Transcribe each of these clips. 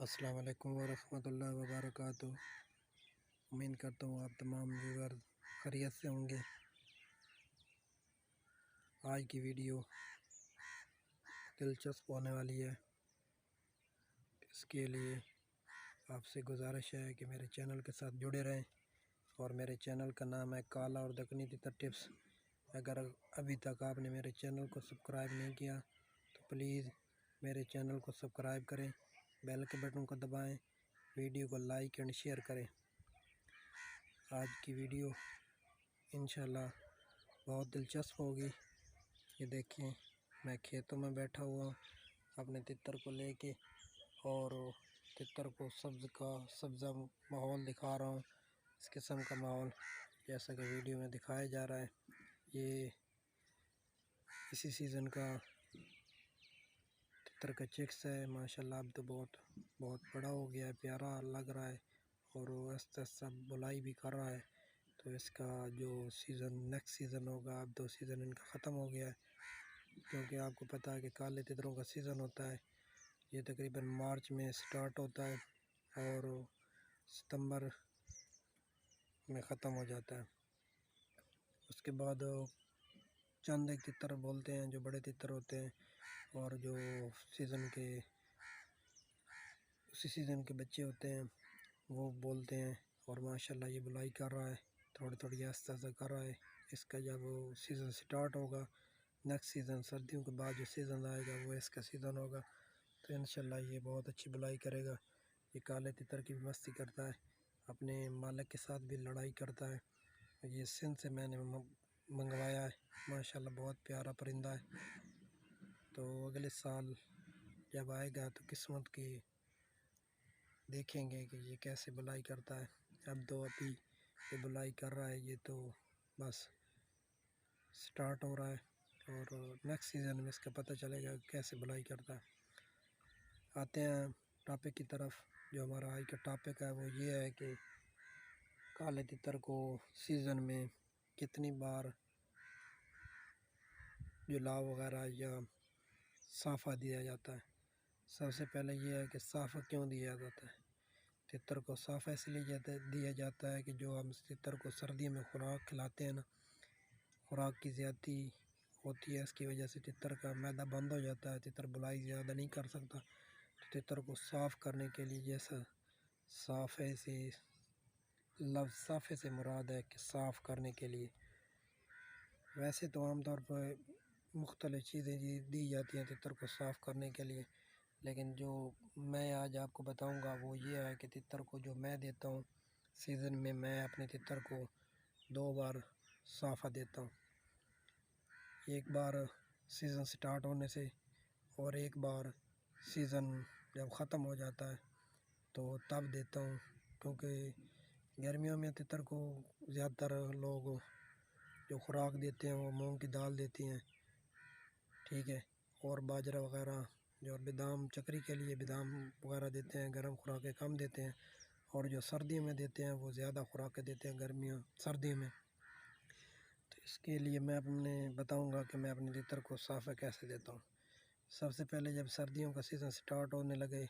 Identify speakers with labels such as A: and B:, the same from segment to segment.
A: अस्सलाम वालेकुम वरहमतुल्लाहि वबरकातुहू। उम्मीद करता हूँ आप तमाम व्यूअर खैरियत से होंगे। आज की वीडियो दिलचस्प होने वाली है। इसके लिए आपसे गुजारिश है कि मेरे चैनल के साथ जुड़े रहें। और मेरे चैनल का नाम है काला और दक्कनी तितर टिप्स। अगर अभी तक आपने मेरे चैनल को सब्सक्राइब नहीं किया तो प्लीज़ मेरे चैनल को सब्सक्राइब करें, बेल के बटन को दबाएं, वीडियो को लाइक एंड शेयर करें। आज की वीडियो इंशाल्लाह बहुत दिलचस्प होगी। ये देखें, मैं खेतों में बैठा हुआ अपने तितर को लेके और तितर को सब्ज़ा माहौल दिखा रहा हूँ। इस किस्म का माहौल जैसा कि वीडियो में दिखाया जा रहा है, ये इसी सीज़न का तितर का चिक्स है। माशाल्लाह अब तो बहुत बहुत बड़ा हो गया है, प्यारा लग रहा है और वो आस्ते आस्ते बुलाई भी कर रहा है। तो इसका जो सीज़न नेक्स्ट सीज़न होगा, अब 2 सीज़न इनका ख़त्म हो गया है, क्योंकि आपको पता है कि काले तितरों का सीज़न होता है। ये तकरीबन मार्च में स्टार्ट होता है और सितंबर में ख़त्म हो जाता है। उसके बाद चंद एक तितर बोलते हैं जो बड़े तितर होते हैं और जो उसी सीज़न के बच्चे होते हैं वो बोलते हैं। और माशाल्लाह ये बुलाई कर रहा है, थोड़ी थोड़ी आस्ते आस्ते कर रहा है। इसका जब सीज़न स्टार्ट होगा, नेक्स्ट सीज़न सर्दियों के बाद जो सीज़न आएगा वो इसका सीज़न होगा, तो इंशाल्लाह ये बहुत अच्छी बुलाई करेगा। ये काले तितर की भी मस्ती करता है, अपने मालिक के साथ भी लड़ाई करता है। ये सिंध से मैंने मंगवाया है, माशाल्लाह बहुत प्यारा परिंदा है। तो अगले साल जब आएगा तो किस्मत की देखेंगे कि ये कैसे बुलाई करता है। अब तो अभी ये बुलाई कर रहा है, ये तो बस स्टार्ट हो रहा है और नेक्स्ट सीज़न में इसका पता चलेगा कैसे बुलाई करता है। आते हैं टॉपिक की तरफ। जो हमारा आज का टॉपिक है वो ये है कि काले तितर को सीज़न में कितनी बार जुलाब वगैरह या साफ़ा दिया जाता है। सबसे पहले ये है कि साफ़ा क्यों दिया जाता है। तितर को साफ़ा इसलिए दिया जाता है कि जो हम तितर को सर्दियों में खुराक खिलाते हैं ना, खुराक की ज़्यादती होती है, इसकी वजह से तितर का मैदा बंद हो जाता है, तितर बुलाई ज़्यादा नहीं कर सकता। तो तितर को साफ़ करने के लिए, जैसा साफ़े से मुराद है कि साफ़ करने के लिए, वैसे तो आमतौर पर मुख्तलिफ़ चीज़ें दी जाती हैं तितर को साफ़ करने के लिए, लेकिन जो मैं आज आपको बताऊंगा वो ये है कि तितर को जो मैं देता हूँ सीज़न में, मैं अपने तितर को 2 बार साफ़ा देता हूँ। एक बार सीज़न स्टार्ट होने से और एक बार सीज़न जब ख़त्म हो जाता है तो तब देता हूँ, क्योंकि गर्मियों में तितर को ज़्यादातर लोग जो खुराक देते हैं वो मूंग की दाल देती हैं, ठीक है, और बाजरा वगैरह, जो बादाम चकरी के लिए बादाम वगैरह देते हैं, गर्म खुराकें कम देते हैं। और जो सर्दियों में देते हैं वो ज़्यादा खुराकें देते हैं सर्दियों में। तो इसके लिए मैं अपने बताऊंगा कि मैं अपने तितर को साफ़ा कैसे देता हूँ। सबसे पहले जब सर्दियों का सीज़न स्टार्ट होने लगे,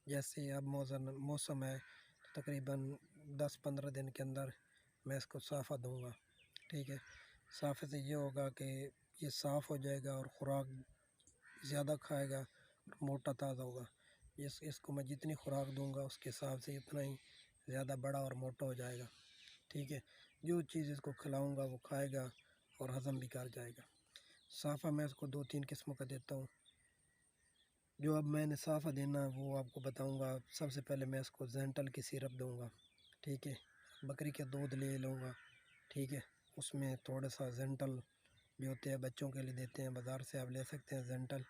A: जैसे अब मौसम है, तो तकरीबन 10-15 दिन के अंदर मैं इसको साफ़ा दूंगा, ठीक है। साफ़े से ये होगा कि ये साफ़ हो जाएगा और ख़ुराक ज़्यादा खाएगा और मोटा ताज़ा होगा। इसको मैं जितनी खुराक दूंगा उसके हिसाब से इतना ही ज़्यादा बड़ा और मोटा हो जाएगा, ठीक है। जो चीज़ इसको खिलाऊंगा वो खाएगा और हज़म भी कर जाएगा। साफ़ा मैं इसको 2-3 किस्मों का देता हूँ। जो अब मैंने साफ़ा देना वो आपको बताऊंगा। सबसे पहले मैं इसको जेंटल की सिरप दूंगा, ठीक है। बकरी का दूध ले लूँगा, ठीक है, उसमें थोड़ा सा जेंटल जो होते हैं बच्चों के लिए देते हैं, बाज़ार से आप ले सकते हैं जेंटल,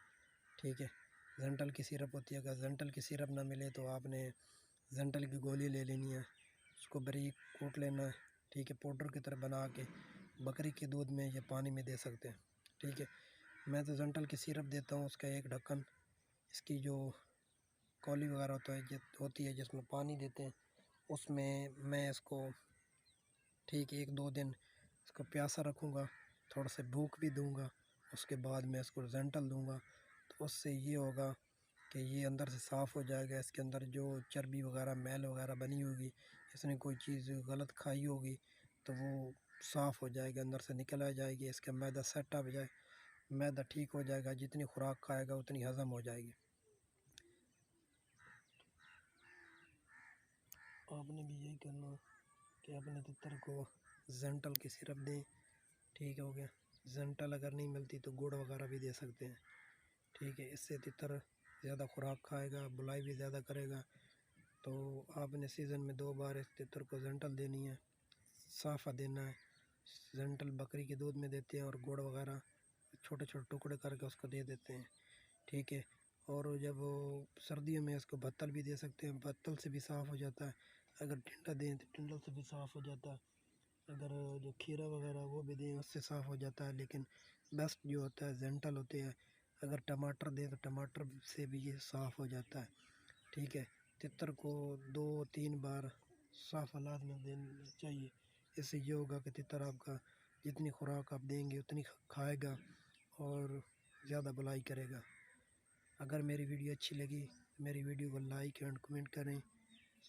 A: ठीक है। जेंटल की सिरप होती है, अगर जेंटल की सिरप ना मिले तो आपने जेंटल की गोली ले लेनी है, उसको बारीक कूट लेना है, ठीक है, पाउडर की तरह बना के बकरी के दूध में या पानी में दे सकते हैं, ठीक है। मैं तो जेंटल की सिरप देता हूँ, उसका एक ढक्कन, इसकी जो कौली वगैरह होती है जिसमें पानी देते हैं, उसमें मैं इसको ठीक 1-2 दिन इसको प्यासा रखूँगा, थोड़ा सा भूख भी दूँगा, उसके बाद मैं इसको जेंटल दूँगा। तो उससे ये होगा कि ये अंदर से साफ़ हो जाएगा। इसके अंदर जो चर्बी वगैरह मैल वगैरह बनी होगी, इसने कोई चीज़ गलत खाई होगी तो वो साफ़ हो जाएगी, अंदर से निकल आ जाएगी। इसका मैदा सेट अप जाए, मैदा ठीक हो जाएगा। जितनी खुराक खाएगा उतनी हज़म हो जाएगी। आपने भी यही करना कि अपने तितर को जेंटल की सिरप दें। ठीक हो गया। जेंटल अगर नहीं मिलती तो गुड़ वगैरह भी दे सकते हैं। ठीक है, इससे तितर ज़्यादा खुराक खाएगा, बुलाई भी ज़्यादा करेगा। तो आपने सीज़न में 2 बार इस तितर को जेंटल देनी है, साफ़ा देना है। जेंटल बकरी के दूध में देते हैं और गुड़ वगैरह छोटे छोटे टुकड़े करके उसको दे देते हैं। ठीक है। और जब सर्दियों में इसको बत्तल भी दे सकते हैं, बत्तल से भी साफ़ हो जाता है। अगर टिंडा दें तो टिंडल से भी साफ़ हो जाता है। अगर जो खीरा वगैरह वो भी दें उससे साफ़ हो जाता है। लेकिन बेस्ट जो होता है जेंटल होते हैं। अगर टमाटर दें तो टमाटर से भी ये साफ़ हो जाता है। ठीक है। तितर को 2-3 बार साफ़ हालात में देना चाहिए। इससे ये होगा कि तितर आपका जितनी खुराक आप देंगे उतनी खाएगा और ज़्यादा भलाई करेगा। अगर मेरी वीडियो अच्छी लगी तो मेरी वीडियो को लाइक एंड कमेंट करें,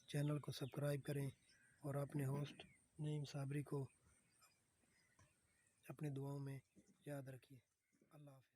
A: चैनल को सब्सक्राइब करें और अपने होस्ट नईम साबरी को अपनी दुआओं में याद रखिए। अल्लाह हाफ़िज़।